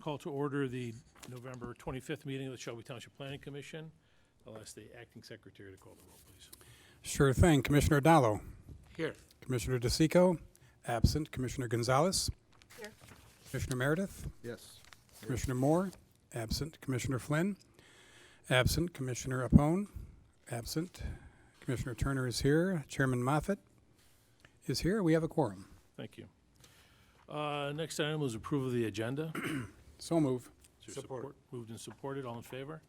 Call to order the November 25th meeting of the Shelby Township Planning Commission. I'll ask the acting secretary to call the roll, please. Sure thing. Commissioner Dallo. Here. Commissioner DeSico. Absent. Commissioner Gonzalez. Here. Commissioner Meredith. Yes. Commissioner Moore. Absent. Commissioner Flynn. Absent. Commissioner Apone. Absent. Commissioner Turner is here. Chairman Moffett is here. We have a quorum. Thank you. Next item was approval of the agenda. So move. Is there support? Moved and supported. All in favor?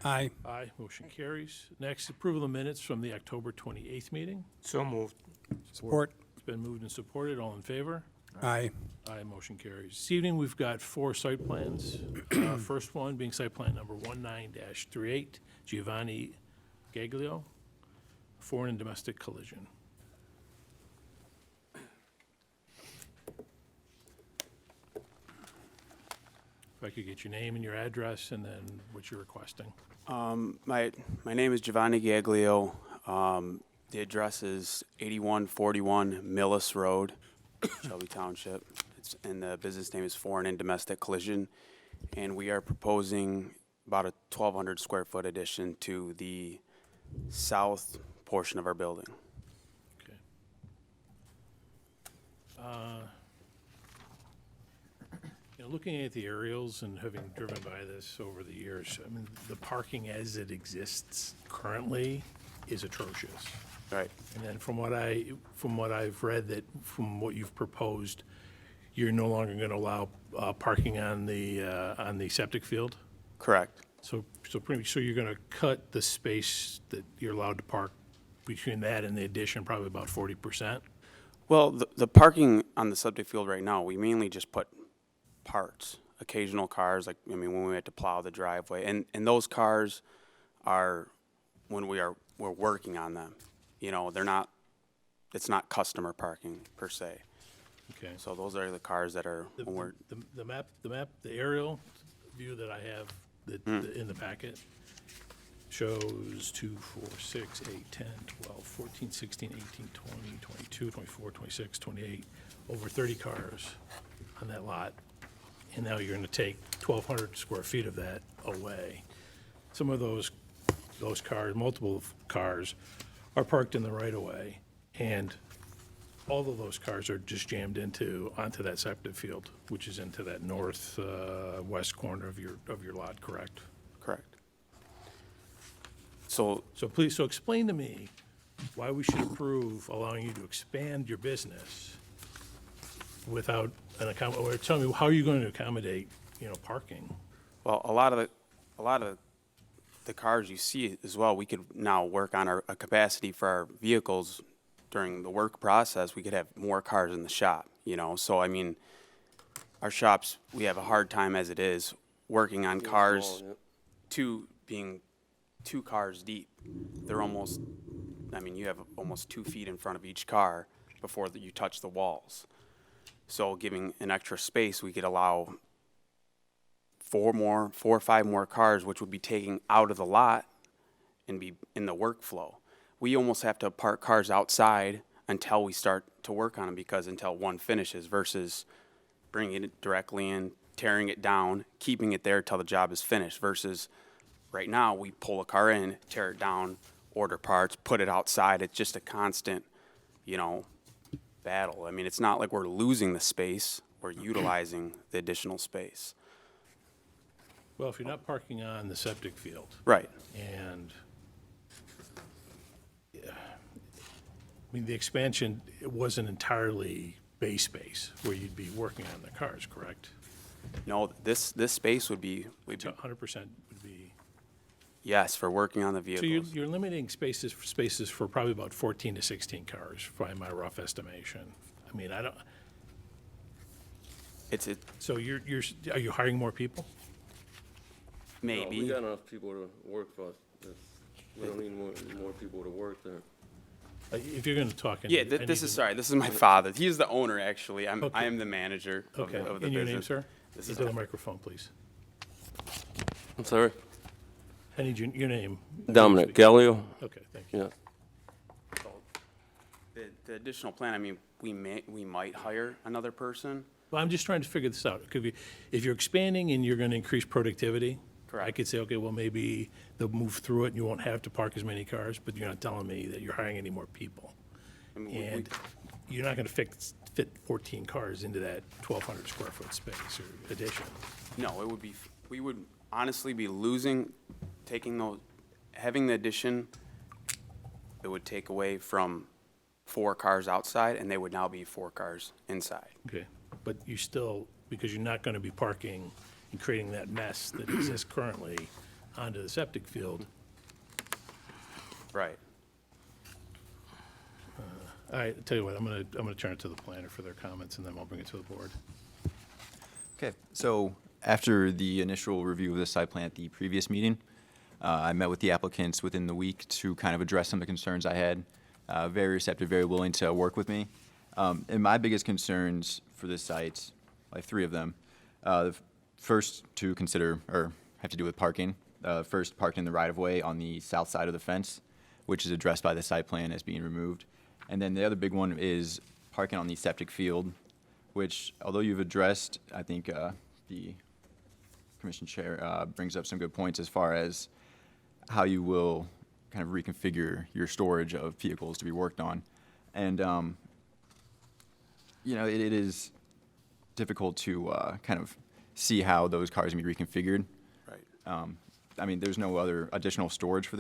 Aye. Aye. Motion carries. Next, approval of minutes from the October 28th meeting. So moved. Support. It's been moved and supported. All in favor? Aye. Aye. Motion carries. This evening, we've got 4 site plans. First one being site plan number 19-38, Giovanni Gaglio, foreign and domestic collision. If I could get your name and your address and then what you're requesting. My name is Giovanni Gaglio. The address is 8141 Millis Road, Shelby Township. And the business name is Foreign and Domestic Collision. And we are proposing about a 1,200 square foot addition to the south portion of our building. Okay. Looking at the aerials and having driven by this over the years, I mean, the parking as it exists currently is atrocious. Right. And then from what I've read, that from what you've proposed, you're no longer going to allow parking on the septic field. Correct. So you're going to cut the space that you're allowed to park between that and the addition, probably about 40%. Well, the parking on the subject field right now, we mainly just put parts, occasional cars, like, I mean, when we had to plow the driveway. And those cars are, when we're working on them, you know, it's not customer parking per se. Okay. So those are the cars that are, when we're, The aerial view that I have in the packet shows 2, 4, 6, 8, 10, 12, 14, 16, 18, 20, 22, 24, 26, 28, over 30 cars on that lot. And now you're going to take 1,200 square feet of that away. Some of those cars, multiple cars, are parked in the right-of-way, and all of those cars are just jammed onto that septic field, which is into that west corner of your lot, correct? correct. So, So explain to me why we should approve allowing you to expand your business without or tell me how you're going to accommodate, parking. well, a lot of the cars you see as well, we could now work on a capacity for our vehicles during the work process. We could have more cars in the shop, So, I mean, our shops, we have a hard time as it is working on cars being 2 cars deep. They're almost, I mean, you have almost 2 feet in front of each car before you touch the walls. So giving an extra space, we could allow 4 or 5 more cars, which would be taken out of the lot and be in the workflow. We almost have to park cars outside until we start to work on them, because until one finishes, versus bringing it directly in, tearing it down, keeping it there till the job is finished, versus right now we pull a car in, tear it down, order parts, put it outside. It's just a constant, battle. I mean, it's not like we're losing the space, we're utilizing the additional space. Well, if you're not parking on the septic field, Right. and I mean, the expansion, it wasn't entirely bay space where you'd be working on the cars, correct? No, this space would be, So 100% would be. yes, for working on the So vehicles. you're limiting spaces for probably about 14 to 16 cars, by my rough estimation. I mean, I don't. So are you hiring more people? Maybe. No, we got enough people to work for us. We don't need more people to work there. If you're going to talk. Yeah, this is my father. He's the owner, actually. I Okay. am the manager of Okay, the business. and your name, sir? This Into is the microphone, please. I'm sorry? I need your name. Dominic Gallio? Okay, thank you. Yeah. The additional plan, I mean, we might hire another person. Well, I'm just trying to figure this out. If you're expanding and you're gonna increase productivity, I Correct. could say, okay, well, maybe they'll move through it and you won't have to park as many cars, but you're not telling me that you're hiring any more people. I mean, And you're not gonna fit 14 cars into that 1,200 square foot space or addition. No, it would be, we would honestly be losing, having the addition, it would take away from 4 cars outside, and they would now be 4 cars inside. Okay, but you still, because you're not gonna be parking and creating that mess that exists currently onto the septic field. Right. All right, I'll tell you what, I'm gonna turn it to the planner for their comments, and then I'll bring it to the board. Okay, so after the initial review of the site plan at the previous meeting, I met with the applicants within the week to kind of address some of the concerns I had. Very receptive, very willing to work with me. And my biggest concerns for this site, I have 3 of them. The first to consider, or have to do with parking. First, parking in the right-of-way on the south side of the fence, which is addressed by the site plan as being removed. And then the other big one is parking on the septic field, which, although you've addressed, I think the commission chair brings up some good points as far as how you will kind of reconfigure your storage of vehicles to be worked on. And, you know, it is difficult to kind of see how those cars can be reconfigured. Right. I mean, there's no other additional storage for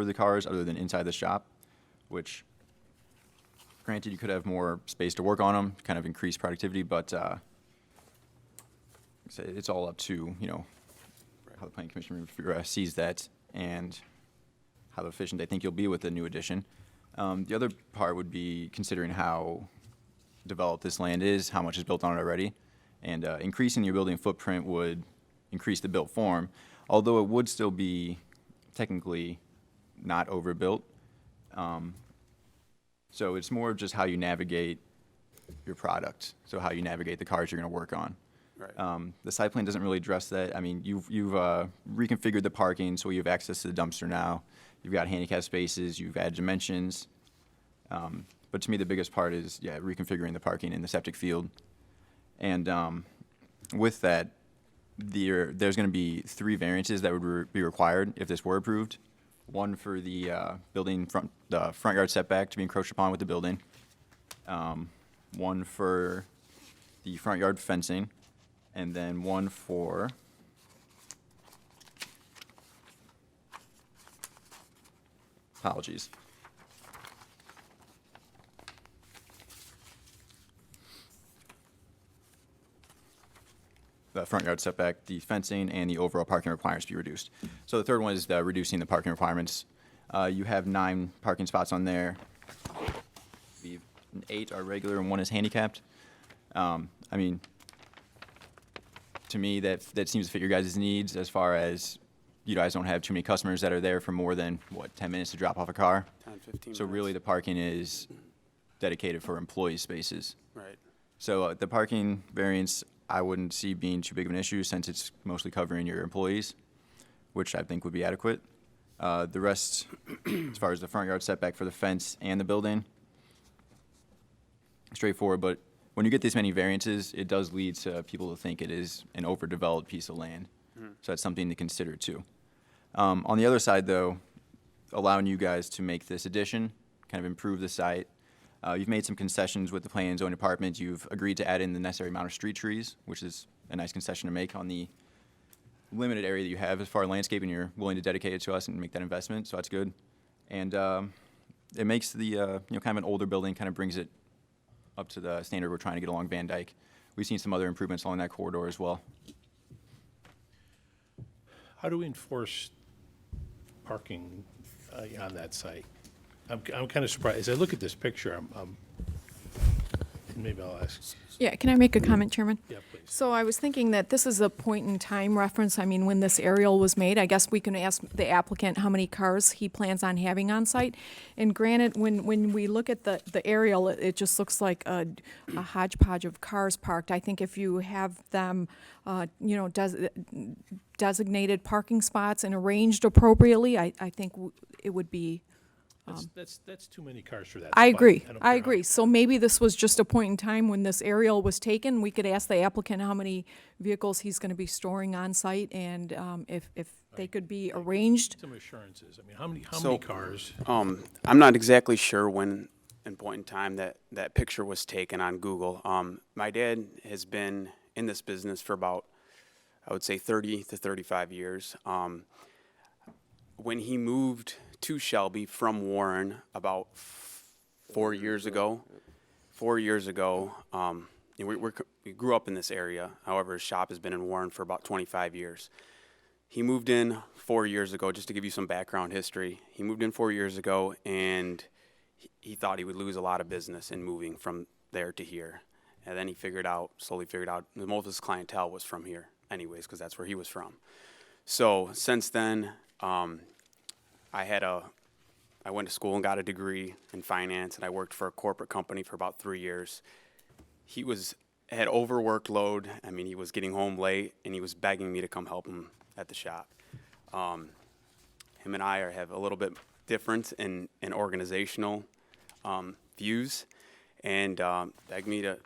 the cars other than inside the shop, which, granted, you could have more space to work on them, kind of increase productivity, but it's all up to, you know, how the planning commission sees that and how efficient they think you'll be with the new addition. The other part would be considering how developed this land is, how much is built on it already, and increasing your building footprint would increase the built form, although it would still be technically not overbuilt. So it's more of just how you navigate your product, so how you navigate the cars you're going to work on. Right. The site plan doesn't really address that. I mean, you've reconfigured the parking, so you have access to the dumpster now. You've got handicap spaces, you've added dimensions. But to me, the biggest part is, yeah, reconfiguring the parking in the septic field. And with that, there's going to be 3 variances that would be required if this were approved. One for the the front yard setback to be encroached upon with the building. One for the front yard fencing, and then one for apologies. The front yard setback, the fencing, and the overall parking requirements be reduced. So the third one is reducing the parking requirements. You have 9 parking spots on there. 8 are regular and 1 is handicapped. I mean, to me, that seems to fit your guys' needs as far as you guys don't have too many customers that are there for more than, 10 minutes to drop off a car? 10, 15 So minutes. really, the parking is dedicated for employee spaces. Right. So the parking variance, I wouldn't see being too big of an issue since it's mostly covering your employees, which I think would be adequate. The rest, as far as the front yard setback for the fence and the building, straightforward, but when you get this many variances, it does lead to people to think it is an overdeveloped piece of land. So that's something to consider too. On the other side though, allowing you guys to make this addition, kind of improve the site. You've made some concessions with the planning and zoning department. You've agreed to add in the necessary amount of street trees, which is a nice concession to make on the limited area that you have as far as landscaping. You're willing to dedicate it to us and make that investment, so that's good. And it makes the kind of an older building, kind of brings it up to the standard we're trying to get along Van Dyke. We've seen some other improvements along that corridor as well. How do we enforce parking on that site? I'm kind of surprised. As I look at this picture, and maybe I'll ask. Yeah, can I make a comment, Chairman? Yeah, please. So I was thinking that this is a point in time reference. I mean, when this aerial was made, I guess we can ask the applicant how many cars he plans on having on site. And granted, when we look at the aerial, it just looks like a hodgepodge of cars parked. I think if you have them, designated parking spots and arranged appropriately, I think it would be That's too many cars for that. I spot. agree, don't I care agree. So maybe this was just a point in time when this aerial was taken. We could ask the applicant how many vehicles he's gonna be storing on site, and if they could be arranged. Some assurances. I mean, how many So- cars? I'm not exactly sure when and point in time that picture was taken on Google. My dad has been in this business for about, I would say, 30 to 35 years. When he moved to Shelby from Warren about 4 years ago, you know, we grew up in this area. However, his shop has been in Warren for about 25 years. He moved in 4 years ago, just to give you some background history. He moved in 4 years ago, and he thought he would lose a lot of business in moving from there to here. And then he slowly figured out that most of his clientele was from here anyways, because that's where he was from. So since then, I went to school and got a degree in finance, and I worked for a corporate company for about 3 years. He had overworked load. I mean, he was getting home late, and he was begging me to come help him at the shop. Him and I have a little bit different in organizational views, and begged me to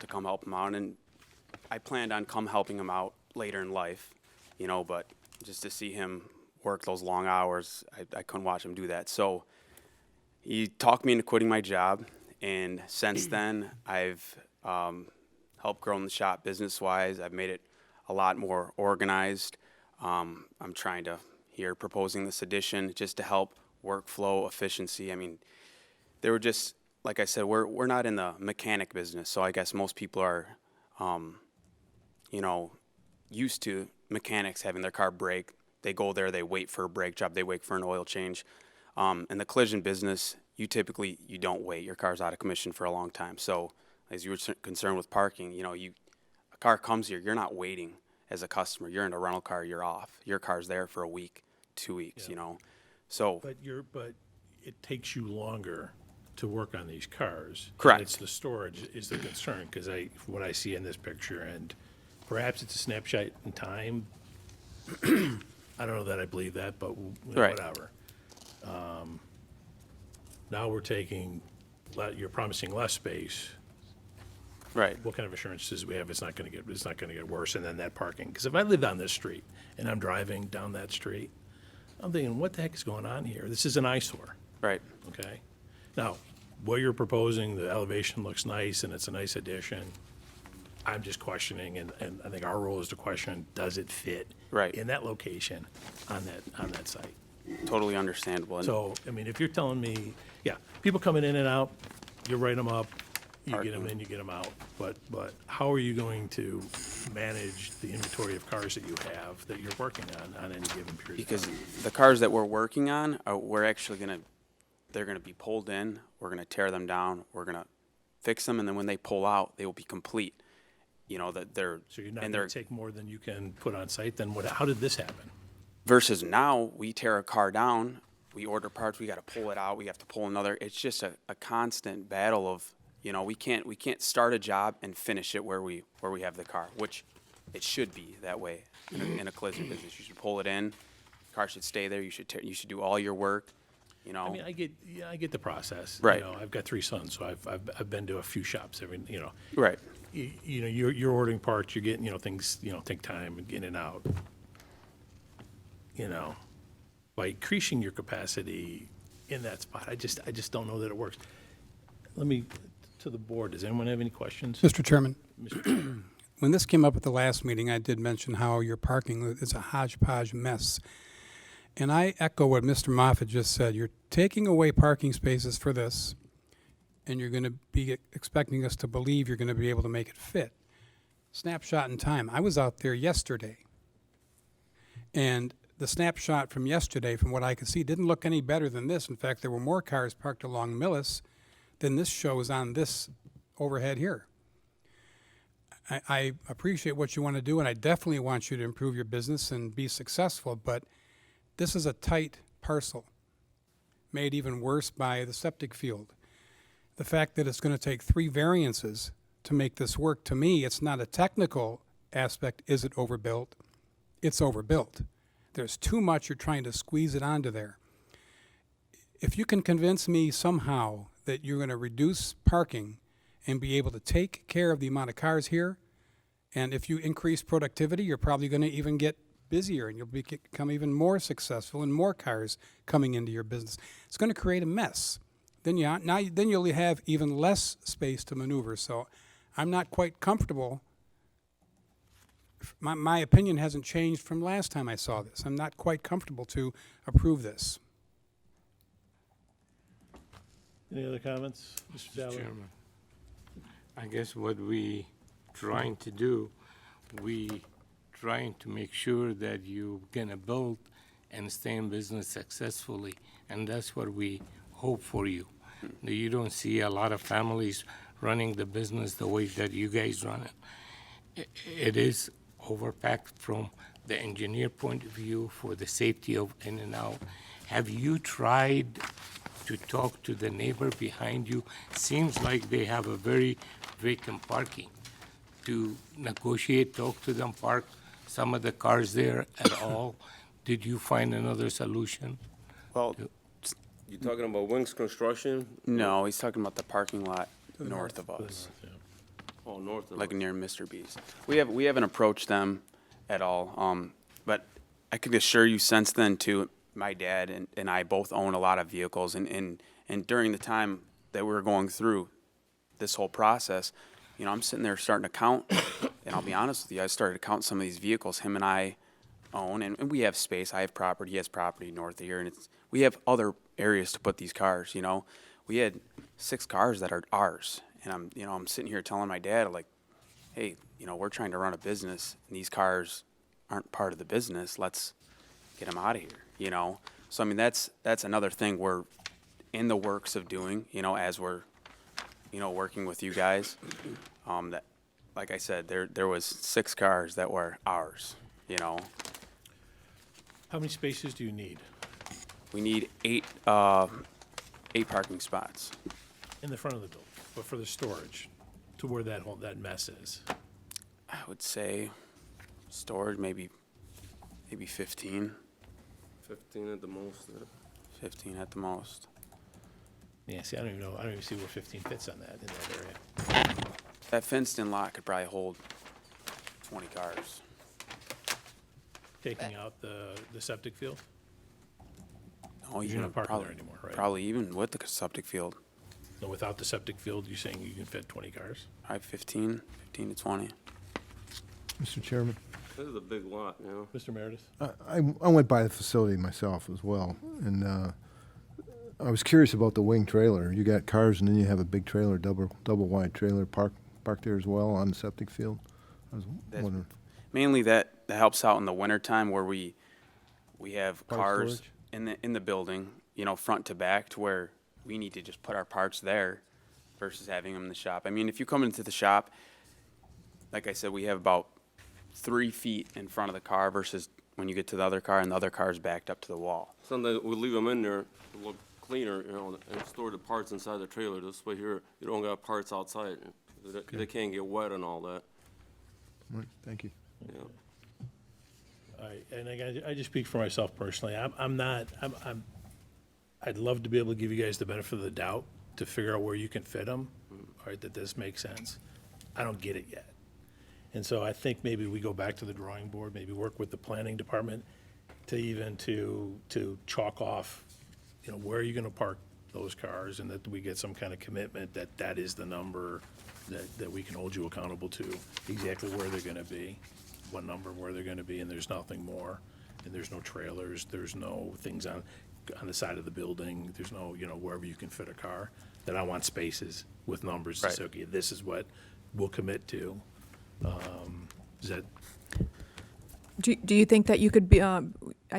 come help him out. And I planned on helping him out later in life, but just to see him work those long hours, I couldn't watch him do that. So he talked me into quitting my job, and since then I've helped grow the shop business-wise. I've made it a lot more organized. I'm proposing this addition just to help workflow efficiency. I mean, they were just, like I said, we're not in the mechanic business, so I guess most people are, used to mechanics having their car break. They go there, they wait for a brake job, they wait for an oil change. In the collision business, you don't wait. Your car's out of commission for a long time. So as you were concerned with parking, a car comes here, you're not waiting as a customer. You're in a rental car, you're off. Your car's there for a week, 2 weeks, So But it takes you longer to work on these cars. Correct. And it's the storage is the concern, because what I see in this picture, and perhaps it's a snapshot in time. I don't know that I believe that, but Right. whatever. Now you're promising less space. right, What kind of assurances we have it's not going to get worse? And then that parking, because if I lived on this street and I'm driving down that street, I'm thinking, what the heck is going on here? This is an eyesore. right. Okay? Now, what you're proposing, the elevation looks nice and it's a nice addition. I'm just questioning, and I think our role is to question, does it fit Right. in that location on that site? Totally understandable. And So, I mean, if you're telling me, yeah, people coming in and out, you write them up, you get them in, you get them out. But how are you going to manage the inventory of cars that you have that you're working on any given period of because time? the cars that we're working on, they're gonna be pulled in. We're gonna tear them down. We're gonna fix them, and then when they pull out, they will be complete. That they're So you're not and going they're to take more than you can put on site, then how did this happen? versus now we tear a car down, we order parts, we got to pull it out, we have to pull another. It's just a constant battle of we can't start a job and finish it where we have the car, which it should be that way in a collision business. You should pull it in, car should stay there. You should do all your work. I mean, I get the process. Right. I've got 3 sons, so I've been to a few shops. Right. You're ordering parts, you're getting, things, take time and get in and out. By increasing your capacity in that spot, I just don't know that it works. To the board, does anyone have any questions? Mr. Chairman, Mr. Chairman? when this came up at the last meeting, I did mention how your parking is a hodgepodge mess. And I echo what Mr. Moffett just said. You're taking away parking spaces for this, and you're going to be expecting us to believe you're going to be able to make it fit. Snapshot in time. I was out there yesterday, and the snapshot from yesterday, from what I could see, didn't look any better than this. In fact, there were more cars parked along Millis than this shows on this overhead here. I appreciate what you want to do, and I definitely want you to improve your business and be successful, but this is a tight parcel, made even worse by the septic field. The fact that it's going to take 3 variances to make this work, to me, it's not a technical aspect. Is it overbuilt? It's overbuilt. There's too much you're trying to squeeze it onto there. If you can convince me somehow that you're going to reduce parking and be able to take care of the amount of cars here, and if you increase productivity, you're probably going to even get busier and you'll become even more successful and more cars coming into your business. It's going to create a mess. Then you'll have even less space to maneuver. So I'm not quite comfortable. My opinion hasn't changed from last time I saw this. I'm not quite comfortable to approve this. Any other comments? Mr. Dowler? Chairman, I guess what we trying to do, we trying to make sure that you gonna build and stay in business successfully, and that's what we hope for you. That you don't see a lot of families running the business the way that you guys run it. It is overpacked from the engineer point of view for the safety of in and out. Have you tried to talk to the neighbor behind you? Seems like they have a very vacant parking. To negotiate, talk to them, park some of the cars there at all? Did you find another solution? Well, You talking about Wings Construction? no, he's talking about the parking lot north of us, Oh, north of like us. near Mr. B's. We haven't approached them at all. But I can assure you, since then too, my dad and I both own a lot of vehicles, and during the time that we were going through this whole process, you know, I'm sitting there starting to count, and I'll be honest with you, I started to count some of these vehicles him and I own, and we have space. I have property, he has property north of here, and we have other areas to put these cars, you know. We had 6 cars that are ours, and I'm sitting here telling my dad, like, hey, you know, we're trying to run a business, and these cars aren't part of the business. Let's get them out of here, you know. So I mean, that's another thing we're in the works of doing, you know, as we're, you know, working with you guys. That, like I said, there was 6 cars that were ours, you know. How many spaces do you need We need 8 parking spots. in the front of the building, but for the storage, to where that mess is? I would say storage, maybe 15, 15 at the most. Yeah. 15 at the most. Yeah, see, I don't even see where 15 fits on that, in that area. That fenced-in lot could probably hold 20 cars. Taking out the septic field? No, You're not parking there anymore, right? Probably even with the septic field, No, without the septic field, you're saying you can fit 20 cars? probably 15 to 20. Mr. Chairman, This is a big lot, you know. Mr. Meredith? I went by the facility myself as well, and I was curious about the wing trailer. You got cars, and then you have a big trailer, double wide trailer parked there as well on the septic field. I was That's- wondering. Mainly that helps out in the wintertime where we have Part cars storage? in the building, you know, front to back, to where we need to just put our parts there versus having them in the shop. I mean, if you come into the shop, like I said, we have about 3 feet in front of the car versus when you get to the other car and the other car is backed up to the wall. Sometimes we leave them in there to look cleaner, you know, and store the parts inside the trailer. This way here, you don't got parts outside. They can't get wet and all that, Right, thank you. you know. All right, and I just speak for myself personally. I'd love to be able to give you guys the benefit of the doubt to figure out where you can fit them, all right, that this makes sense. I don't get it yet. And so I think maybe we go back to the drawing board, maybe work with the planning department to chalk off, you know, where are you gonna park those cars, and that we get some kind of commitment that that is the number that we can hold you accountable to, exactly where they're gonna be, what number, where they're gonna be, and there's nothing more. And there's no trailers, there's no things on the side of the building, there's no, you know, wherever you can fit a car. Then I want spaces with numbers to say, okay, this is what we'll commit to. Is that, Do you think that you could be, I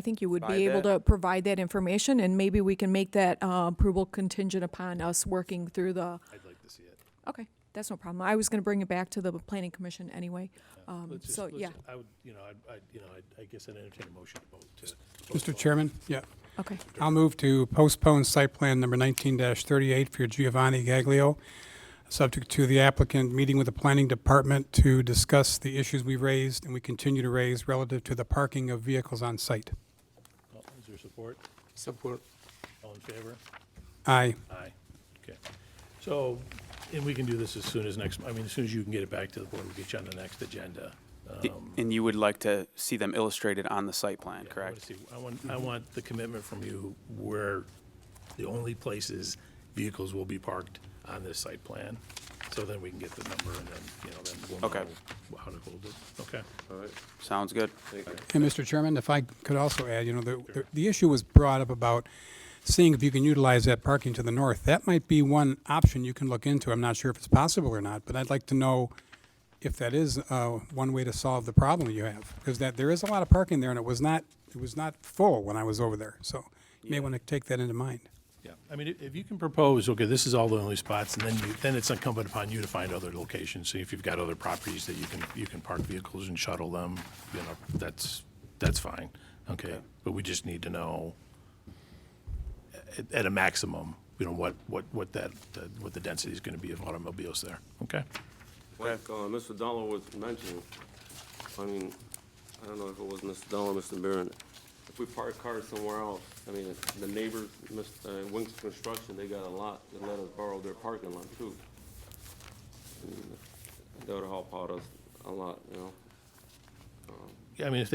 think you would Provide be able that? to provide that information, and maybe we can make that approval contingent upon us working through the, I'd like to see it. okay, that's no problem. I was going to bring it back to the planning commission anyway. So, yeah, I would, I guess I'd entertain a motion to vote to. Mr. Chairman, yeah. okay. I'll move to postpone site plan number 19-38 for Giovanni Gaglio, subject to the applicant meeting with the planning department to discuss the issues we raised and we continue to raise relative to the parking of vehicles on site. Is there support? Support. All in favor? Aye. Aye. Okay. So, and we can do this as soon as next, I mean, as soon as you can get it back to the board, we'll get you on the next agenda. And you would like to see them illustrated on the site plan, I wanna correct? see- I want the commitment from you where the only places vehicles will be parked on this site plan. So then we can get the number and then, then we'll Okay. know how to hold it. Okay. All right, Sounds good. thank you. And Mr. Chairman, if I could also add, the issue was brought up about seeing if you can utilize that parking to the north. That might be one option you can look into. I'm not sure if it's possible or not, but I'd like to know if that is one way to solve the problem you have. Because there is a lot of parking there, and it was not full when I was over there. So you may want to take that into mind. Yeah, I mean, if you can propose, okay, this is all the only spots, and then it's incumbent upon you to find other locations. So if you've got other properties that you can park vehicles and shuttle them, that's fine, okay? But we just need to know at a maximum, what the density is gonna be of automobiles there, okay? Like, Mr. Dollar was mentioning, I mean, I don't know if it was Mr. Dollar, Mr. Barron, if we park cars somewhere else, I mean, the neighbors, Winks Construction, they got a lot that let us borrow their parking lot too. And that would help out us a lot, Yeah, I mean, if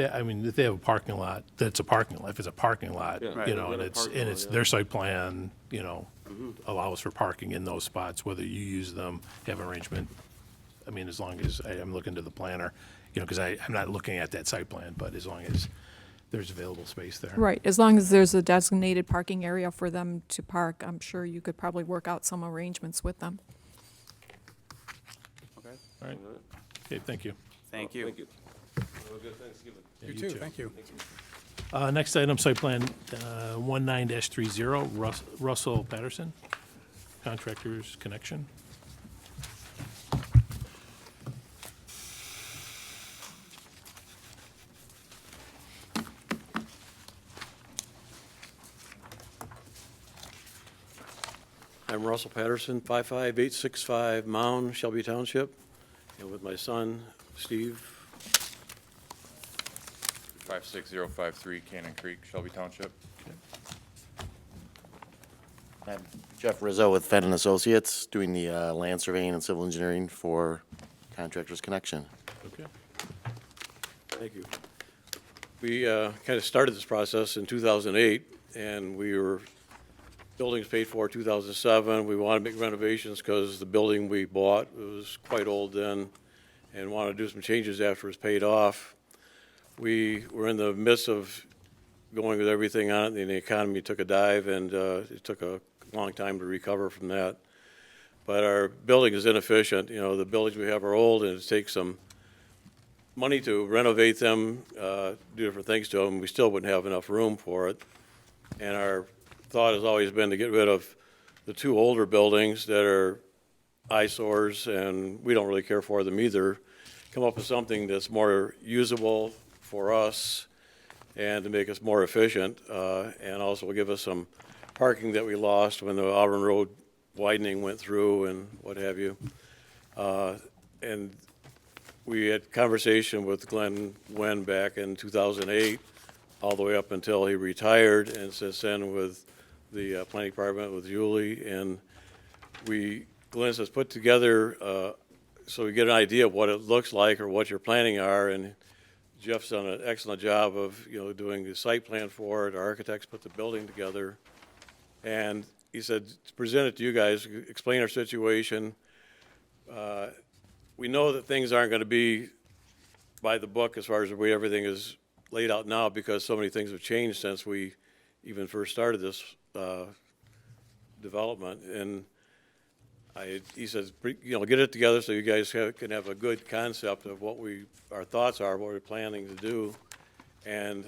they have a parking lot, that's a parking lot. If it's a parking lot, Yeah. Right. and We've got a parking lot, yeah. their site plan, allows for parking in those spots, whether you use them, have arrangement. I mean, as long as I'm looking to the planner, because I'm not looking at that site plan, but as long as there's available space there. Right, as long as there's a designated parking area for them to park, I'm sure you could probably work out some arrangements with them. Okay. All right. Okay, thank you. Thank you. Thank you. Have a good Thanksgiving. Yeah, You too. Thank you. Next item, site plan 19-30, Russell Patterson, Contractors Connection. I'm Russell Patterson, 55865 Mound, Shelby Township, and with my son, Steve. 56053 Cannon Creek, Shelby Township. I'm Jeff Rizzo with Fenton Associates, doing the land surveying and civil engineering for Contractors Connection. Okay. Thank you. We kind of started this process in 2008, and we were, buildings paid for 2007. We wanted to make renovations because the building we bought was quite old then, and wanted to do some changes after it was paid off. We were in the midst of going with everything on it, and the economy took a dive, and it took a long time to recover from that. But our building is inefficient. The buildings we have are old, and it takes some money to renovate them, do different things to them. We still wouldn't have enough room for it. And our thought has always been to get rid of the two older buildings that are eyesores, and we don't really care for them either. Come up with something that's more usable for us and to make us more efficient, and also give us some parking that we lost when the Auburn Road widening went through and what have you. And we had conversation with Glenn Wen back in 2008, all the way up until he retired, and since then with the planning department, with Julie, and Glenn has put together, so we get an idea of what it looks like or what your planning are, and Jeff's done an excellent job of, doing the site plan for it. Our architects put the building together. And he said, to present it to you guys, explain our situation. We know that things aren't going to be by the book as far as the way everything is laid out now, because so many things have changed since we even first started this development. And he says, get it together so you guys can have a good concept of what our thoughts are, what we're planning to do, and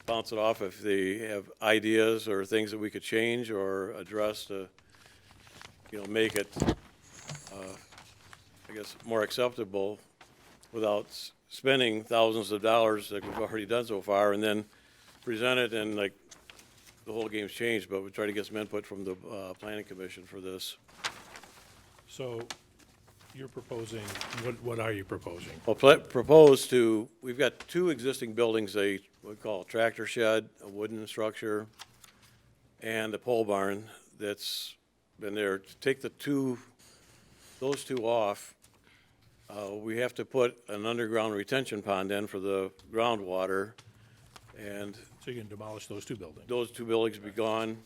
bounce it off if they have ideas or things that we could change or address to, make it, I guess, more acceptable without spending thousands of dollars like we've already done so far, and then present it and the whole game's changed. But we try to get some input from the planning commission for this. So you're proposing, what are you proposing? Well, we've got two existing buildings, we call a tractor shed, a wooden structure, and a pole barn that's been there. To take those two off, we have to put an underground retention pond in for the groundwater, and So you can demolish those two buildings? those two buildings be gone.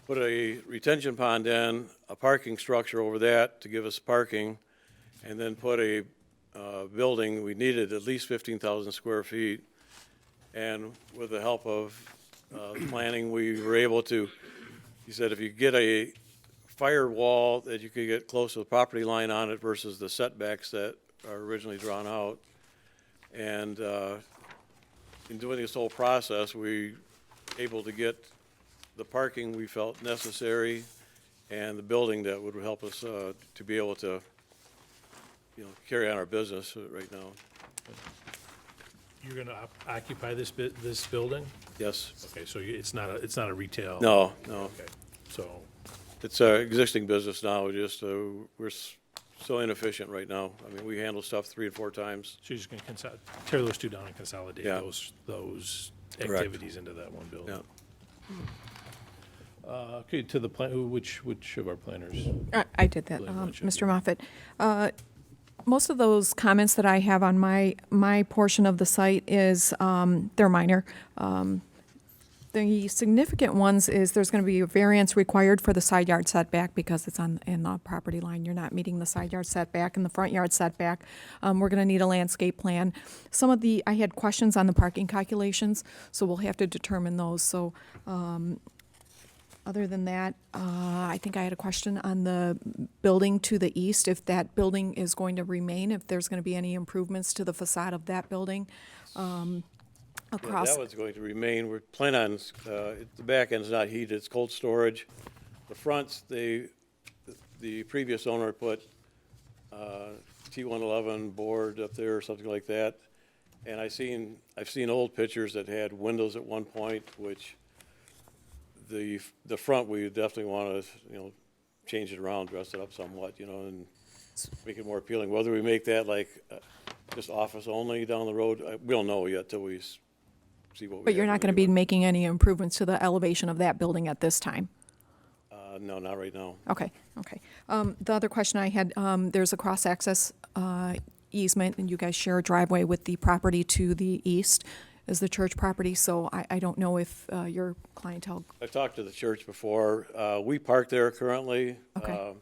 Put a retention pond in, a parking structure over that to give us parking, and then put a building. We needed at least 15,000 square feet. And with the help of planning, we were able to, he said, if you get a firewall that you could get close to the property line on it versus the setbacks that are originally drawn out. And in doing this whole process, we able to get the parking we felt necessary and the building that would help us to be able to, carry on our business right now. You're going to occupy this building? Yes. Okay, so it's not a retail? No. Okay, so, It's our existing business now, just, we're so inefficient right now. I mean, we handle stuff 3 and 4 times. so you're just going to tear those two down and consolidate Yeah. those Correct. activities into that one building? Yeah. Okay, to the plan, which of our planners? I did that, Really want you Mr. to- Moffett. Most of those comments that I have on my portion of the site is, they're minor. The significant ones is there's going to be a variance required for the side yard setback because it's in the property line. You're not meeting the side yard setback and the front yard setback. We're going to need a landscape plan. I had questions on the parking calculations, so we'll have to determine those. So, other than that, I think I had a question on the building to the east, if that building is going to remain, if there's going to be any improvements to the facade of that building Yeah, across. that one's going to remain. We're planning on, the back end's not heated, it's cold storage. The fronts, the previous owner put T111 board up there or something like that. And I've seen old pictures that had windows at one point, which the front, we definitely want to, change it around, dress it up somewhat, and make it more appealing. Whether we make that like just office only down the road, we don't know yet till we see what we But you're have not going to be making any improvements to the elevation of that building at this time? No, not right now. Okay. The other question I had, there's a cross-access easement, and you guys share a driveway with the property to the east is the church property, so I don't know if your clientele, I've talked to the church before. We park there currently. Okay.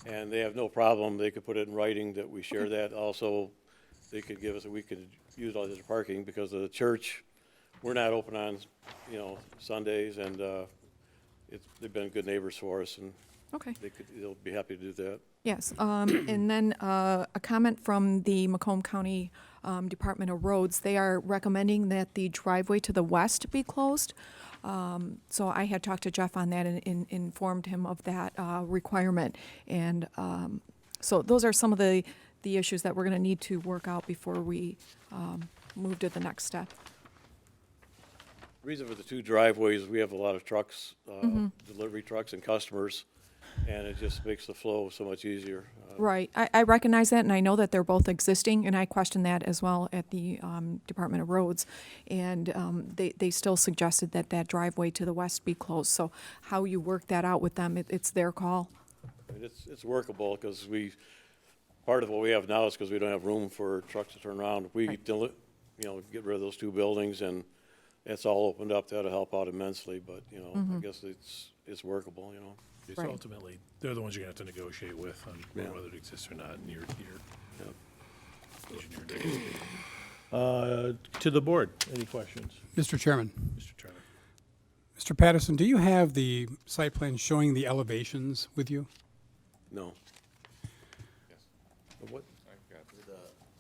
And they have no problem. They could put it in writing that we share that. Also, they could give us, we could utilize it as parking because of the church. We're not open on, Sundays, and they've been good neighbors for us, and okay. they'll be happy to do that. Yes, and then a comment from the Macomb County Department of Roads. They are recommending that the driveway to the west be closed. So I had talked to Jeff on that and informed him of that requirement. And so those are some of the issues that we're going to need to work out before we move to the next step. The reason for the 2 driveways, we have a lot of trucks, delivery trucks and customers, and it just makes the flow so much easier. Right. I recognize that, and I know that they're both existing, and I questioned that as well at the Department of Roads. And they still suggested that that driveway to the west be closed. So how you work that out with them, it's their call. I mean, it's workable because part of what we have now is because we don't have room for trucks to turn around. If we, Right. get rid of those 2 buildings and it's all opened up, that'll help out immensely, but, I guess it's workable, It's Right. ultimately, they're the ones you're going to have to negotiate with on Yeah. whether it exists or not, and your Yeah. engineer. To the board, any questions, Mr. Chairman, Mr. Turner? Mr. Patterson, do you have the site plan showing the elevations with you? No. What,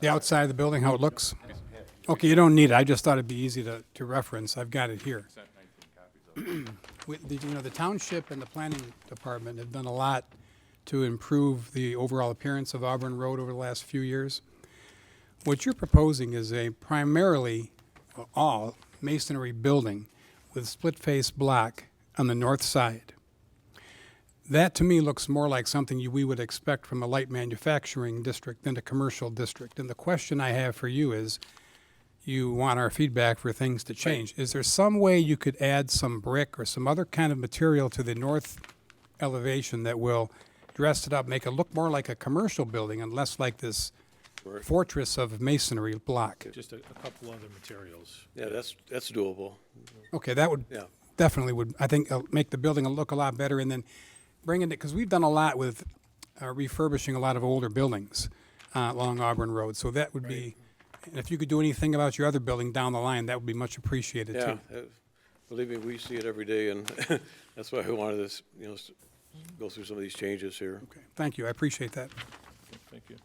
The outside of the building, how it looks? Okay, you don't need it. I just thought it'd be easy to reference. I've got it here. The township and the planning department have done a lot to improve the overall appearance of Auburn Road over the last few years. What you're proposing is a primarily all masonry building with split-face block on the north side. That, to me, looks more like something we would expect from a light manufacturing district than a commercial district. And the question I have for you is, you want our feedback for things to change. Is there some way you could add some brick or some other kind of material to the north elevation that will dress it up, make it look more like a commercial building and less like this fortress of masonry block? Just a couple other materials. Yeah, that's doable. Okay, that would Yeah. definitely would, I think, make the building look a lot better, and then bringing it, because we've done a lot with refurbishing a lot of older buildings along Auburn Road, so that would be, and if you could do anything about your other building down the line, that would be much appreciated Yeah, too. believe me, we see it every day, and that's why we wanted to, go through some of these changes here. Okay, thank you, I appreciate that. Thank you.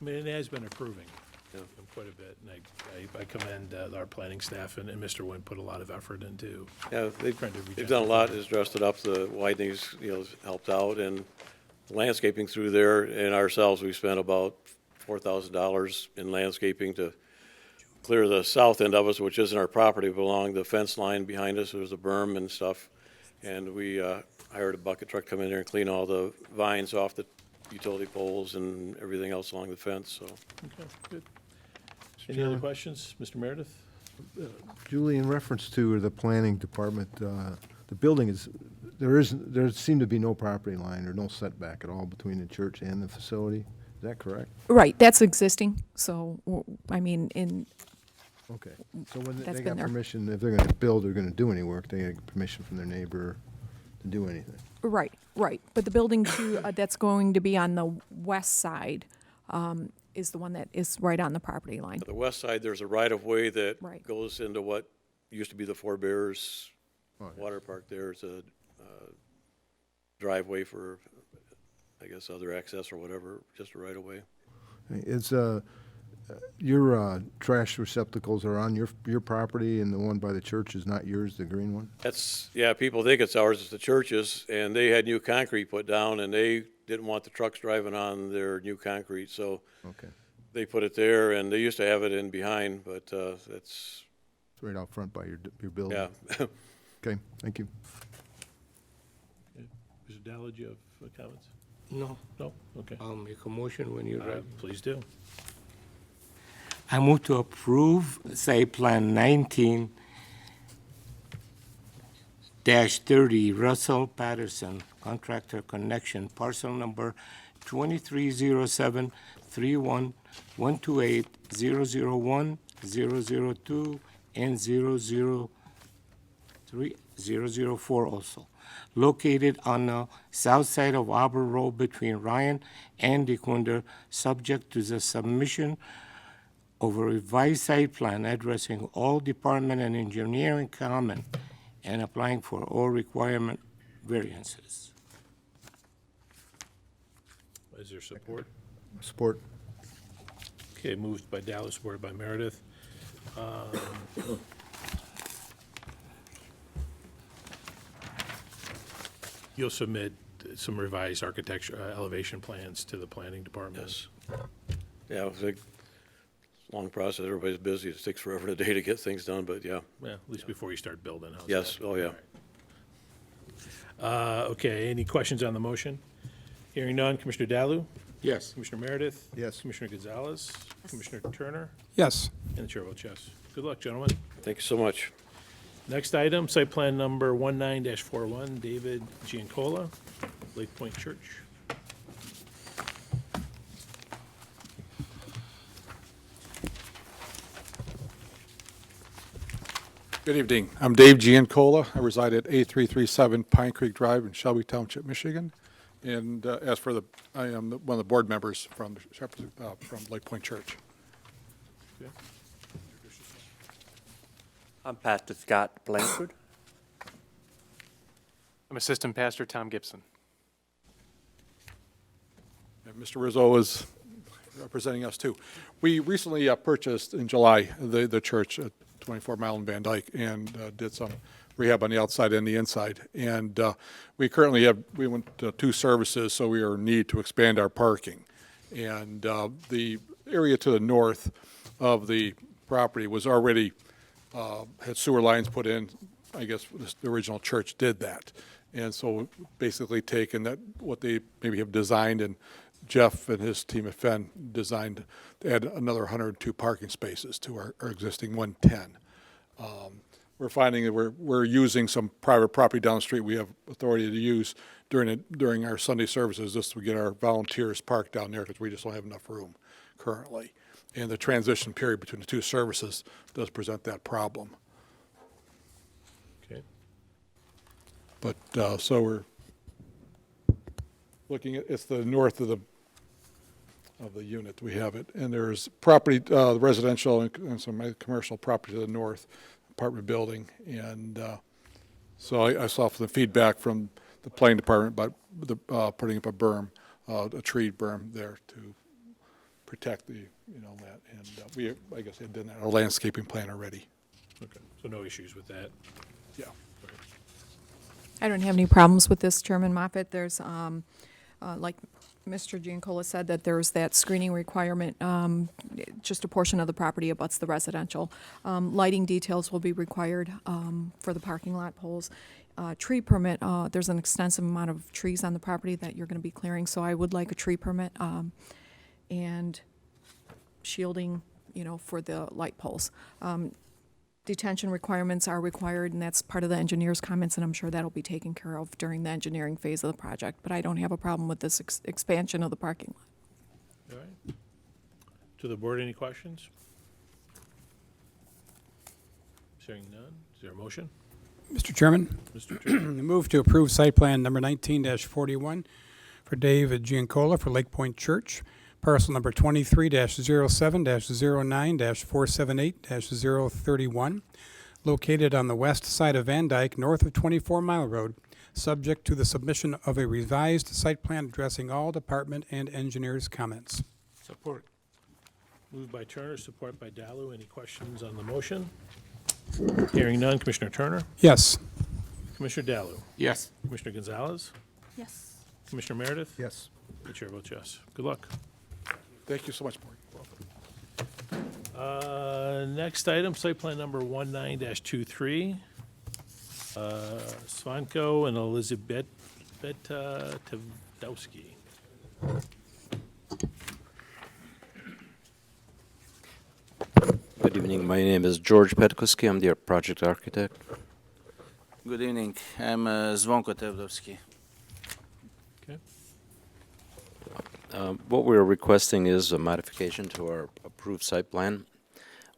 I mean, it has been improving Yeah. quite a bit, and I commend our planning staff, and Mr. Wynn put a lot of effort into. Yeah, they've Trying to they've done a regenerate. lot, has dressed it up, the widenings, has helped out, and landscaping through there, and ourselves, we spent about $4,000 in landscaping to clear the south end of us, which isn't our property, but along the fence line behind us, there's a berm and stuff, and we hired a bucket truck to come in there and clean all the vines off the utility poles and everything else along the fence, so. Okay, good. Any other questions, Mr. Meredith? Julie, in reference to the planning department, the building is, there seemed to be no property line or no setback at all between the church and the facility. Is that correct? Right, that's existing, so, I mean, Okay. So when That's they been got there. permission, if they're gonna build or gonna do any work, they get permission from their neighbor to do anything? right, but the building that's going to be on the west side is the one that is right on the property line. On the west side, there's a right-of-way that Right. goes into what used to be the Four Bears Oh, yeah. Water Park there. It's a driveway for, I guess, other access or whatever, just a right-of-way. It's, your trash receptacles are on your property, and the one by the church is not yours, the green one? That's, yeah, people think it's ours, it's the church's, and they had new concrete put down, and they didn't want the trucks driving on their new concrete, so Okay. they put it there, and they used to have it in behind, but it's, It's right out front by your building? yeah. Okay, thank you. Mr. Dallo, do you have comments? No, No? Okay. I'll make a motion when you're All right, ready. please do. I move to approve site plan 19-30 Russell Patterson Contractor Connection, parcel number 2307 31128 001 002 and 004 also, located on the south side of Auburn Road between Ryan and DeQuinder, subject to the submission of a revised site plan addressing all department and engineering comment and applying for all requirement variances. Is there support? Support. Okay, moved by Dallo, supported by Meredith. You'll submit some revised architecture, elevation plans to the planning department? Yes. Yeah, it's a long process, everybody's busy, it takes forever and a day to get things done, but yeah. Yeah, at least before you start building. How's Yes, that? oh, yeah. Okay, any questions on the motion? Hearing none, Commissioner Dallo? Yes. Commissioner Meredith? Yes. Commissioner Gonzalez? Commissioner Turner? Yes, And the chair votes yes. Good luck, gentlemen. Thank you so much. Next item, site plan number 19-41, David Giancola, Lake Point Church. Good evening. I'm Dave Giancola. I reside at 8337 Pine Creek Drive in Shelby Township, Michigan. And I am one of the board members from Lake Point Church. Okay. I'm Pastor Scott Blanchard. I'm Assistant Pastor Tom Gibson. And Mr. Rizzo is representing us too. We recently purchased in July the church at 24 Mile and Van Dyke and did some rehab on the outside and the inside. And we currently we went to 2 services, so we are in need to expand our parking. And the area to the north of the property was already, had sewer lines put in. I guess the original church did that. And so basically taken that, what they maybe have designed and Jeff and his team at Fenn designed to add another 102 parking spaces to our existing 110. We're finding that we're using some private property down the street we have authority to use during our Sunday services just to get our volunteers parked down there because we just don't have enough room currently. And the transition period between the two services does present that problem. Okay. But, so we're looking at, it's the north of the unit, we have it. And there's property, residential and some commercial property to the north, apartment building. And so I saw the feedback from the planning department about putting up a berm, a tree berm there to protect the, that. And we, I guess, had done that, our landscaping plan already. Okay, so no issues with that. Yeah. I don't have any problems with this, Chairman Moffett. There's, like Mr. Giancola said, that there's that screening requirement, just a portion of the property abuts the residential. Lighting details will be required for the parking lot poles. Tree permit, there's an extensive amount of trees on the property that you're going to be clearing, so I would like a tree permit and shielding, for the light poles. Detention requirements are required, and that's part of the engineer's comments, and I'm sure that'll be taken care of during the engineering phase of the project. But I don't have a problem with this expansion of the parking lot. All right. To the board, any questions? Hearing none, is there a motion? Mr. Chairman, Mr. Chairman? I move to approve site plan number 19-41 for David Giancola for Lake Point Church, parcel number 23-07-09-478-031, located on the west side of Van Dyke, north of 24 Mile Road, subject to the submission of a revised site plan addressing all department and engineers' comments. Support. Moved by Turner, support by Dalu. Any questions on the motion? Hearing none, Commissioner Turner? Yes. Commissioner Dalu? Yes. Commissioner Gonzalez? Yes. Commissioner Meredith? Yes. The chair votes yes. Good luck. Thank you so much, Mark. Next item, site plan number 19-23. Svanko and Elizabeth Tavdowski. Good evening. My name is George Petkoski. I'm the project architect. Good evening. I'm Zvonko Tevdovsky. Okay. What we're requesting is a modification to our approved site plan.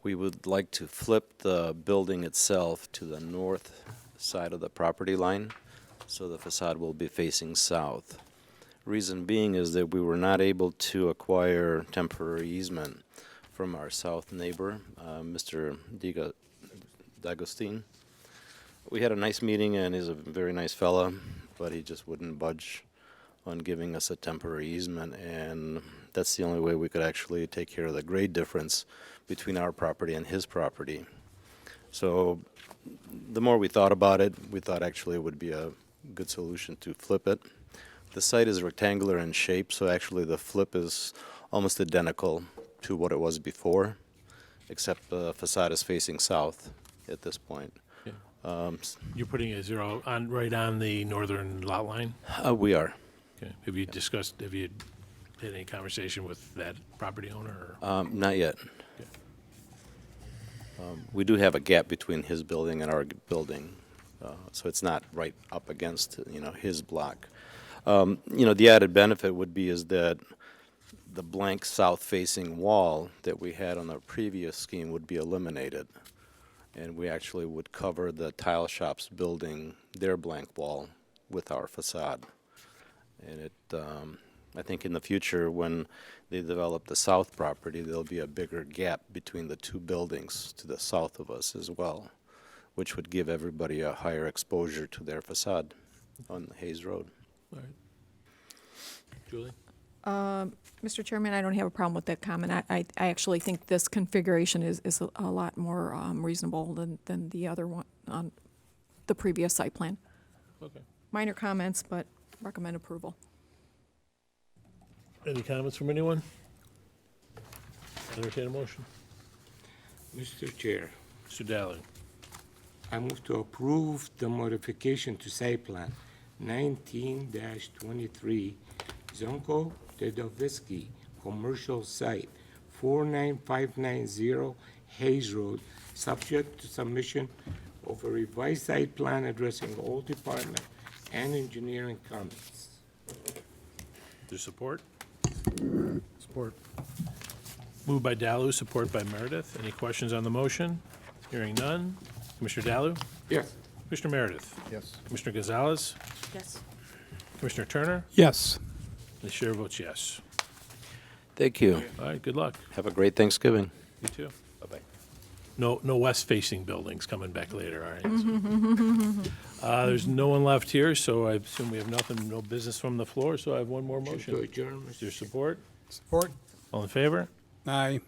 We would like to flip the building itself to the north side of the property line, so the facade will be facing south. Reason being is that we were not able to acquire temporary easement from our south neighbor, Mr. D'Agostine. We had a nice meeting, and he's a very nice fella, but he just wouldn't budge on giving us a temporary easement, and that's the only way we could actually take care of the grade difference between our property and his property. So the more we thought about it, we thought actually it would be a good solution to flip it. The site is rectangular in shape, so actually the flip is almost identical to what it was before, except the facade is facing south at this point. You're putting a zero on, right on the northern lot line? We are. Okay. Have you had any conversation with that property owner? Or? Not yet. Okay. We do have a gap between his building and our building, so it's not right up against, his block. The added benefit would be is that the blank south-facing wall that we had on the previous scheme would be eliminated, and we actually would cover the tile shop's building, their blank wall, with our facade. And I think in the future, when they develop the south property, there'll be a bigger gap between the two buildings to the south of us as well, which would give everybody a higher exposure to their facade on Hayes Road. All right. Julie? Mr. Chairman, I don't have a problem with that comment. I actually think this configuration is a lot more reasonable than the other one on the previous site plan. Okay. Minor comments, but recommend approval. Any comments from anyone? Entertain a motion. Mr. Chair, Mr. Daly. I move to approve the modification to site plan 19-23 Zonko Tedovisky Commercial Site, 49590 Hayes Road, subject to submission of a revised site plan addressing all department and engineering comments. There's support? Support. Moved by Dalu, support by Meredith. Any questions on the motion? Hearing none. Commissioner Dalu? Yes. Commissioner Meredith? Yes. Commissioner Gonzalez? Yes. Commissioner Turner? Yes. The chair votes yes. Thank you. All right, good luck. Have a great Thanksgiving. You too. Bye-bye. No west-facing buildings coming back later, all right? There's no one left here, so I assume we have nothing, no business from the floor, so I have one more To motion. adjourn, Is there support? Support? All in favor? Aye.